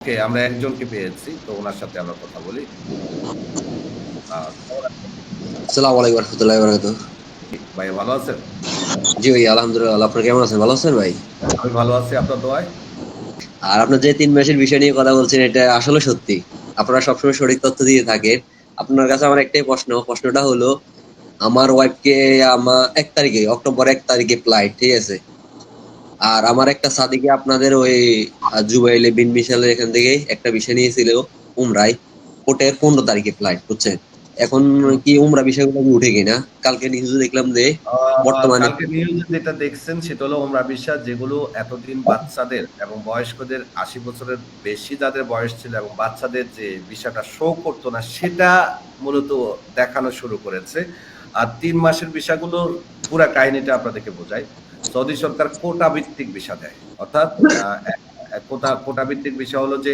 ওকে, আমরা একজনকে পেয়েছি। তো উনার সাথে আমরা কথা বলি। কেমন আছেন? আসসালামু আলাইকুম রহমতুল্লাহি ওয়া বারাকাতুহু। ভাইয়া ভালো আছেন? জি ভাই, আলহামদুলিল্লাহ। আপনারা কেমন আছেন? ভালো আছেন ভাই? আমি ভালো আছি আপনার দোয়ায়। আর আপনার যে ৩ মাসের বিষয় নিয়ে কথা বলছেন, এটা আসলে সত্যি। আপনারা সবসময় সঠিক তথ্য দিয়ে থাকেন। আপনার কাছে আমার একটাই প্রশ্ন। প্রশ্নটা হলো, আমার ওয়াইফকে ১ তারিখে, অক্টোবর ১ তারিখে ফ্লাইট, ঠিক আছে? আর আমার একটা সাদিকে আপনাদের ওই জুবাইলে বিন মিশালের এখান থেকে একটা ভিসা নিয়েছিল উমরায়। ওটার ১৫ তারিখে ফ্লাইট, বুঝছেন? এখন হুম। কি উমরা বিষয়গুলো কি উঠে কিনা? কালকে নিউজে দেখলাম যে আ বর্তমানে কালকে নিউজে যেটা দেখছেন সেটা হলো ওমরা ভিসা যেগুলো এতদিন বাচ্চাদের এবং বয়স্কদের ৮০ বছরের বেশি যাদের বয়স ছিল এবং বাচ্চাদের যে ভিসাটা শো করত না সেটা মূলত দেখানো শুরু করেছে। আর ৩ মাসের ভিসাগুলোর পুরা কাহিনীটা আপনাদেরকে বোঝাই। সৌদি সরকার কোটা ভিত্তিক ভিসা দেয়। অর্থাৎ আ এ এ কোটা ভিত্তিক ভিসা হলো যে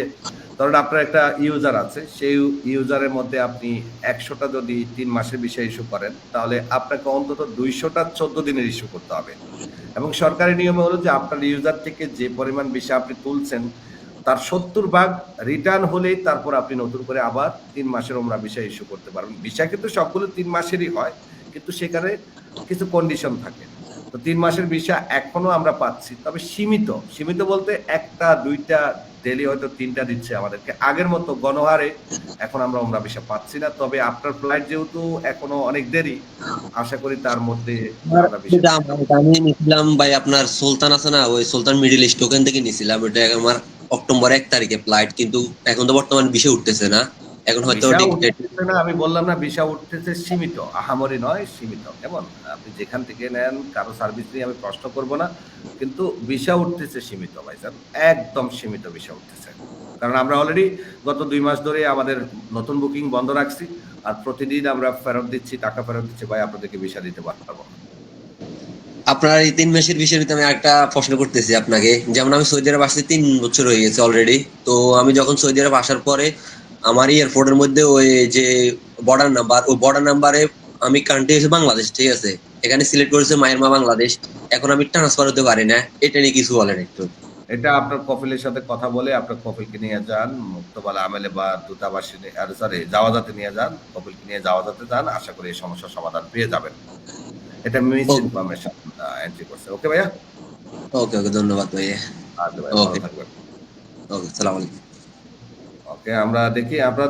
ধরেন আপনার একটা ইউজার আছে। সেই ইউজারের মধ্যে আপনি ১০০ টা যদি ৩ মাসের ভিসা ইস্যু করেন, তাহলে আপনাকে অন্তত ২০০ টা ১৪ দিনের ইস্যু করতে হবে। এবং সরকারি নিয়মে হলো যে আপনার ইউজার থেকে যে পরিমাণ ভিসা আপনি তুলছেন, তার ৭০ ভাগ রিটার্ন হলেই তারপর আপনি নতুন করে আবার ৩ মাসের ওমরা ভিসা ইস্যু করতে পারবেন। ভিসা কিন্তু সবগুলো ৩ মাসেরই হয়। কিন্তু সেখানে কিছু কন্ডিশন থাকে। তো ৩ মাসের ভিসা এখনো আমরা পাচ্ছি। তবে সীমিত। সীমিত বলতে ১ টা ২ টা ডেইলি হয়তো ৩ টা দিচ্ছে আমাদেরকে। আগের মতো গণহারে এখন আমরা ওমরা ভিসা পাচ্ছি না। তবে আপনার ফ্লাইট যেহেতু এখনো অনেক দেরি, আশা করি তার মধ্যে আমরা ভিসা এটা পেয়ে আমার যাব। এটা আমি নিছিলাম ভাই, আপনার সুলতান আছে না, ওই সুলতান মিডল ইস্ট, ওখান থেকে নিছিলাম। ওটা আমার অক্টোবর ১ তারিখে ফ্লাইট, কিন্তু এখন তো বর্তমানে বিষয় উঠতেছে না। এখন হয়তো ভিসা উঠতেছে না আমি বললাম না ভিসা উঠতেছে সীমিত। আহামরি নয় সীমিত। কেমন? আপনি যেখান থেকে নেন কারো সার্ভিস নিয়ে আমি প্রশ্ন করব না। কিন্তু ভিসা উঠতেছে সীমিত ভাইজান। একদম সীমিত ভিসা উঠতেছে। কারণ আমরা অলরেডি গত ২ মাস ধরে আমাদের নতুন বুকিং বন্ধ রাখছি। আর প্রতিদিন আমরা ফেরত দিচ্ছি, টাকা ফেরত দিচ্ছি ভাই আপনাদেরকে ভিসা দিতে পারব না। আপনার এই ৩ মাসের বিষয়ের ভিতরে আমি একটা প্রশ্ন করতেছি আপনাকে। যেমন আমি সৌদি আরব আসতে ৩ বছর হয়ে গেছে অলরেডি। তো আমি যখন সৌদি আরব আসার পরে আমার এয়ারপোর্টের মধ্যে ওই যে বর্ডার নাম্বার, ওই বর্ডার নাম্বারে আমি কান্ট্রি হচ্ছে বাংলাদেশ, ঠিক আছে? এখানে সিলেক্ট করেছে মায়ানমার বাংলাদেশ। এখন আমি ট্রান্সফার হতে পারি না। এটা নিয়ে কিছু বলেন একটু। এটা আপনার কফিলের সাথে কথা বলে আপনার কফিলকে নিয়ে যান। মুক্তবালা আমেলে বা দূতাবাসে আর সরি জাওয়াজাতে নিয়ে যান। কফিলকে নিয়ে জাওয়াজাতে যান। আশা করি এই সমস্যার সমাধান পেয়ে যাবেন। এটা মিস ওকে, ইনফরমেশন এন্ট্রি করছে। ওকে ভাইয়া? ওকে, ওকে, ধন্যবাদ ভাইয়া। আচ্ছা ভাই ভালো ওকে, থাকবেন। ওকে, সালাম আলাইকুম। ওকে আমরা দেখি আমরা